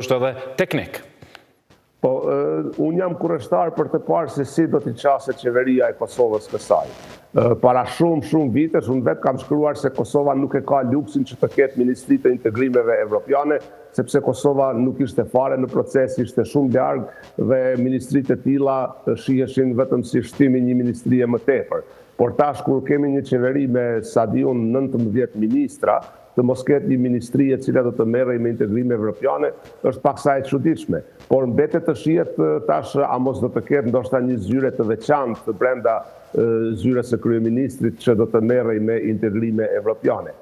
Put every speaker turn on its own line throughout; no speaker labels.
është edhe teknik.
Po, unë jam kurështar për të parë se si do t'i qasë qeveria e Kosovës kësaj. Para shumë vitesh, unë vetë kam shkruar se Kosova nuk e ka luksin që të ketë Ministri të Integrimeve Evropiane, sepse Kosova nuk ishte fare në proces, ishte shumë largë dhe ministrit e tilla shiheshin vetëm si shtimi një ministrie më tepër. Por tash kur kemi një qeveri me sadiun 19 ministra, të mos ketë një ministri e cila do të merrej me integrime evropiane, është paksa e çuditshme. Por mbetet të shihet tash a mos do të ketë ndoshta një zyre të veçantë brenda zyres së kryeministrit që do të merrej me integrime evropiane.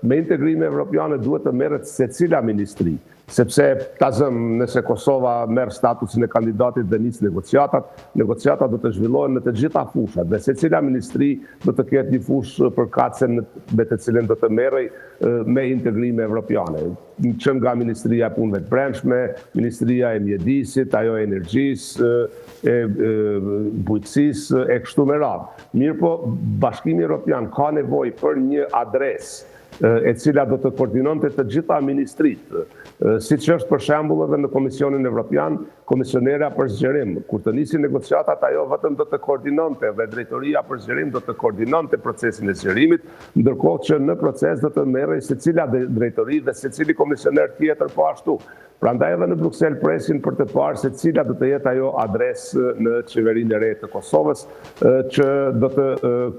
Me integrime evropiane duhet të merret secila ministri, sepse tazëm nëse Kosova merr statusin e kandidatit dhe nis negociatat do të zhvillohen në të gjitha fushat dhe secila ministri do të ketë një fushë përkatëse me të cilën do të merrej me integrime evropiane. Që nga Ministria e Punëve të Brendshme, Ministria e Mjedisit, ajo e Energjisë, e bujqësisë e kështu me radhë. Mirë po, Bashkimi Evropian ka nevojë për një adresë e cila do të koordinonte të gjitha ministritë, siç është për shembull edhe në Komisionin Evropian, komisionera për zgjerim. Kur të nisin negociatat, ajo vetëm do të koordinonte dhe drejtoria për zgjerim do të koordinonte procesin e zgjerimit, ndërkohë që në proces do të merrej secila drejtori dhe secili komisioner tjetër po ashtu. Prandaj edhe në Bruksel presin për të parë se cila do të jetë ajo adresë në qeverinë e re të Kosovës, që do të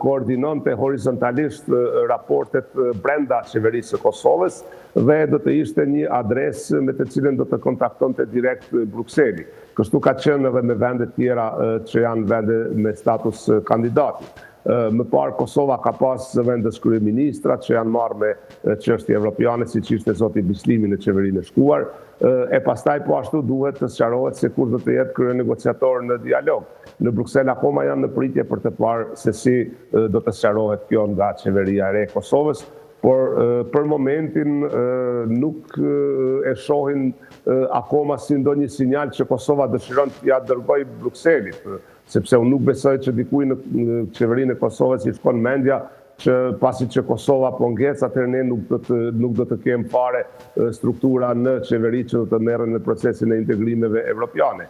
koordinonte horizontalisht raportet brenda qeverisë së Kosovës dhe do të ishte një adresë me të cilën do të kontaktonte direkt Brukseli. Kështu ka qenë edhe me vendet tjera që janë vende me status kandidati. Më parë Kosova ka pas vendes kryeministra që janë marrë me çështje evropiane, siç ishte zoti Bislimi në qeverinë e shkuar, e pastaj po ashtu duhet të sqarohet se kur do të jetë kryenegociator në dialog. Në Bruksel akoma janë në pritje për të parë se si do të sqarohet kjo nga qeveria e re e Kosovës, por për momentin nuk e shohin akoma si ndonjë sinjal që Kosova dëshiron të ja dërgojë Brukselit, sepse unë nuk besoj që dikuj në qeverinë e Kosovës i shkon mendja që pasi që Kosova po ngec, atëherë ne nuk do të kemë fare struktura në qeveri që do të merren në procesin e integrimeve evropiane.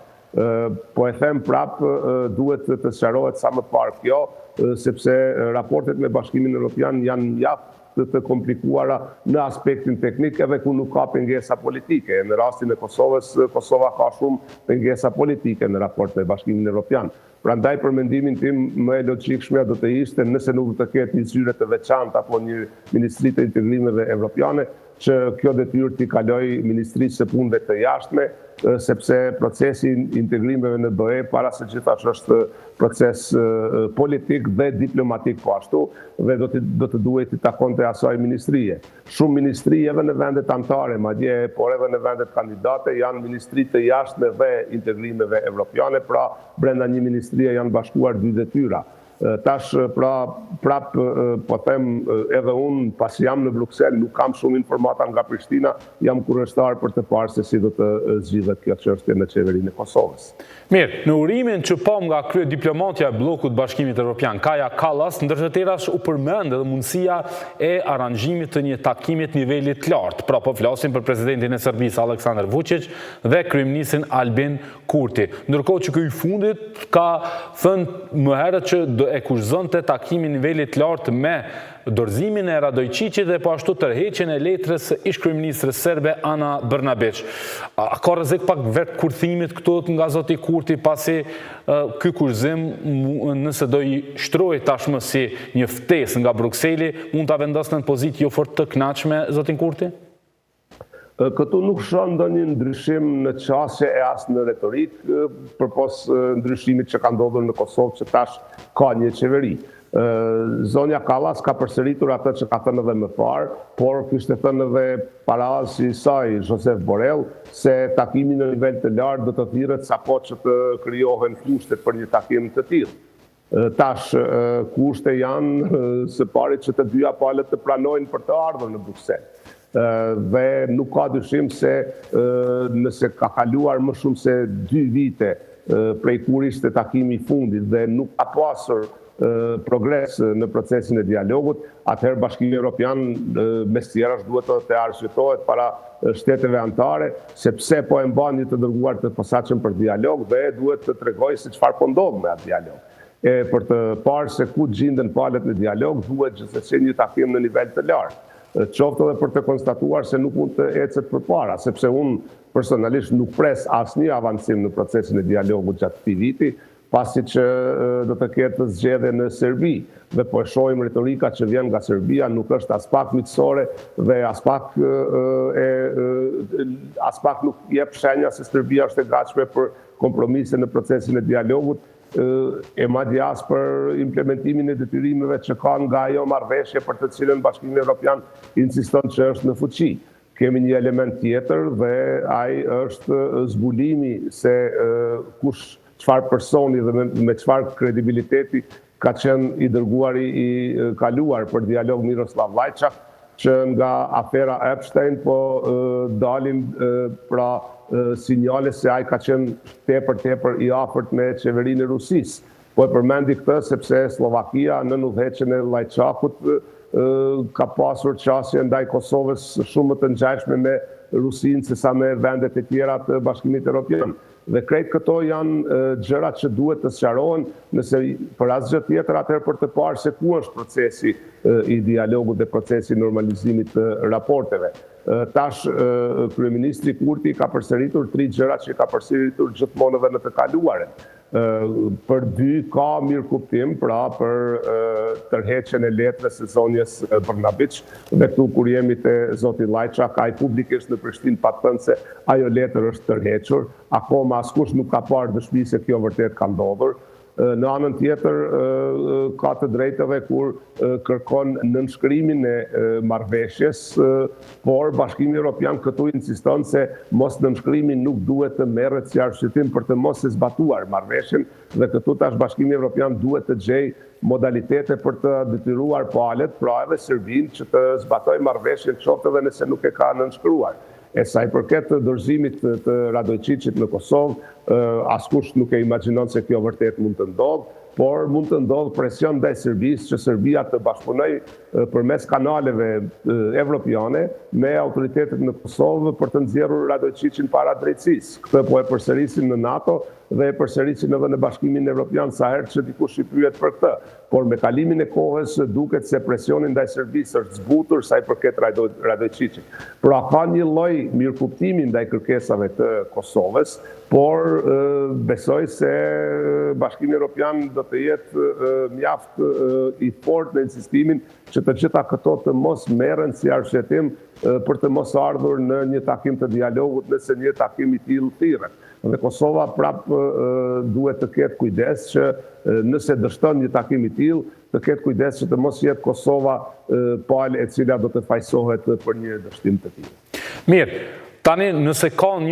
Po e them prapë, duhet të sqarohet sa më parë kjo, sepse raportet me Bashkimin Evropian janë jaftë të komplikuara në aspektin teknik edhe ku nuk ka pengesa politike. Në rastin e Kosovës, Kosova ka shumë pengesa politike në raport me Bashkimin Evropian. Prandaj për mendimin tim më e logjikshme do të ishte nëse nuk do të ketë një zyre të veçantë apo një ministri të integrimeve evropiane, që kjo detyrë t'i kaloj Ministrisë së Punëve të Jashtme, sepse procesi integrimeve në BE para se gjithashtu është proces politik dhe diplomatik po ashtu, dhe do të duhet t'i takonte asaj ministrie. Shumë ministri edhe në vendet anëtare, madje por edhe në vendet kandidate janë ministri të jashtme dhe integrimeve evropiane, pra brenda një ministrie janë bashkuar dy detyra. Tash prap po them edhe unë pasi jam në Bruksel nuk kam shumë informata nga Prishtina, jam kurështar për të parë se si do të zgjidhet kjo çështje në qeverinë e Kosovës.
Mirë, në urimin që pam nga krye diplomatja e bllokut Bashkimit Evropian, Kaja Kallas, ndër të tjerash u përmend edhe mundësia e aranxhimit të një takimit nivelit të lartë. Pra po flasim për presidentin e Serbisë Aleksandar Vučić dhe kryeministrin Albin Kurti. Ndërkohë që ky i fundit ka thënë më herët që e kushtonte takimin nivelit lartë me dorëzimin e Radojčićit dhe po ashtu tërheqjen e letrës së ish-kryeministres serbe Ana Brnabić. A ka rrezik pak vetë kurthimit këtu nga zoti Kurti pasi ky kurthim nëse do i shtrohet tashmë si një ftesë nga Brukseli, mund ta vendosën në pozitë jo fort të kënaqshme zotin Kurti?
Këtu nuk shoh ndonjë ndryshim në qasje e as në retorik, përpos ndryshimit që ka ndodhur në Kosovë që tash ka një qeveri. Zonja Kallas ka përsëritur atë që ka thënë edhe më parë, por kishte thënë edhe parazi i saj Josep Borrell se takimi në nivel të lartë do të thirret sapo që të krijohen kushtet për një takim të tillë. Tash kushte janë së pari që të dyja palët të pranojnë për të ardhur në Bruksel. Dhe nuk ka dyshim se nëse ka kaluar më shumë se 2 vite prej kur ishte takimi i fundit dhe nuk ka pasur progres në procesin e dialogut, atëherë Bashkimi Evropian mes tjerash duhet të arsyetohet para shteteve anëtare, sepse po e mban një të dërguar të posaçëm për dialog dhe duhet të tregojë se çfarë po ndodh me atë dialog. Për të parë se ku gjinden palët në dialog, duhet gjithsesi një takim në nivel të lartë. Qoftë edhe për të konstatuar se nuk mund të ecet përpara, sepse unë personalisht nuk pres asnjë avancim në procesin e dialogut gjatë këtij viti, pasi që do të ketë zgjedhje në Serbi dhe po e shohim retorika që vjen nga Serbia nuk është as pak miqësore dhe as pak nuk jep shenja se Serbia është e gatshme për kompromise në procesin e dialogut, e madje as për implementimin e detyrimeve që kanë nga ajo marrëveshje për të cilën Bashkimi Evropian insiston që është në fuqi. Kemi një element tjetër dhe ai është zbulimi se kush çfarë personi dhe me çfarë kredibiliteti ka qenë i dërguari i kaluar për dialog Miroslav Lajçak, që nga afera Epstein po dalin pra sinjale se ai ka qenë tepër i afërt me qeverinë e Rusisë. Po e përmendi këtë sepse Slovakia në udhëheqjen e Lajçakut ka pasur qasje ndaj Kosovës shumë të ngjashme me Rusinë se sa me vendet e tjera të Bashkimit Evropian. Dhe krejt këto janë gjërat që duhet të sqarohen, nëse për asgjë tjetër atëherë për të parë se ku është procesi i dialogut dhe procesi i normalizimit të raporteve. Tash kryeministri Kurti ka përsëritur 3 gjërat që ka përsëritur gjithmonë edhe në të kaluaren. Për 2 ka mirëkuptim, pra për tërheqjen e letrës së zonjës Brnabić, dhe këtu kur jemi te zoti Lajçak, ai publikisht në Prishtinë pa thënë se ajo letër është tërhequr, akoma askush nuk ka parë dëshmi se kjo vërtet ka ndodhur. Në anën tjetër ka të drejtë edhe kur kërkon nënshkrimin e marrëveshjes, por Bashkimi Evropian këtu insiston se mos nënshkrimi nuk duhet të merret si arsyetim për të mos e zbatuar marrëveshjen dhe këtu tash Bashkimi Evropian duhet të gjejë modalitete për të detyruar palët, pra edhe Serbinë që të zbatojë marrëveshjen qoftë edhe nëse nuk e ka nënshkruar. E sa i përket të dorëzimit të Radojčićit në Kosovë, askush nuk e imagjinon se kjo vërtet mund të ndodhë, por mund të ndodhë presion ndaj Serbisë që Serbia të bashkëpunojë përmes kanaleve evropiane me autoritetet në Kosovë për të nxjerrur Radojčićin para drejtësisë. Këtë po e përsërisin në NATO dhe e përsërisin edhe në Bashkimin Evropian sa herë që dikush i pyet për këtë. Por me kalimin e kohës duket se presioni ndaj Serbisë është zbutur sa i përket Radojčićit. Pra ka një lloj mirëkuptimi ndaj kërkesave të Kosovës, por besoj se Bashkimi Evropian do të jetë mjaft i fortë në insistimin që të gjitha këto të mos merren si arsyetim për të mos ardhur në një takim të dialogut nëse një takim i tillë thirret. Dhe Kosova prapë duhet të ketë kujdes që nëse dështon një takim i tillë, të ketë kujdes që të mos jetë Kosova palë e cila do të fajsohet për një dështim të tillë.
Mirë, tani nëse ka